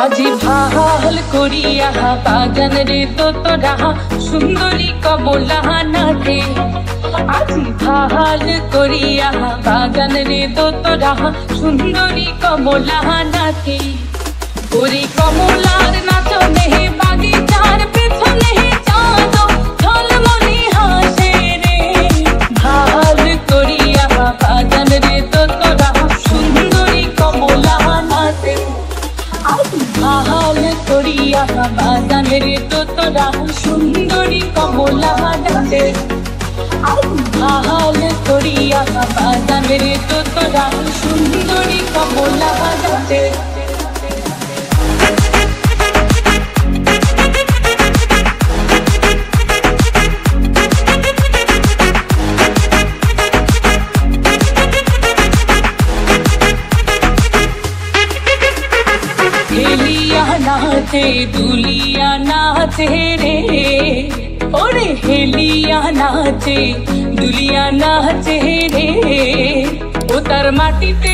আজি ভাল করিয়া বাগান রে তোরা সুন্দরী কমলা নাথে। আজি ভাল করিয়া বাগান রে তোরা সুন্দরী কমলা নাথে। ওরে কমলার নাচনে বাগিচার পেছনে চাঁদ ঝলমলি হাসে রে। ভাল করিয়া বাগান রে তোরা সুন্দরী কমলা নাথে। ভাল করিয়া বাগান রে তোরা সুন্দরী কমলা নাথে। ভাল করিয়া বাগান রে তোরা সুন্দরী কমলা নাথে। হেলিয়া নাচে দুলিয়া নাচে রে। ওরে হেলিয়া নাচে দুলিয়া নাচে রে। ও তার মাটিতে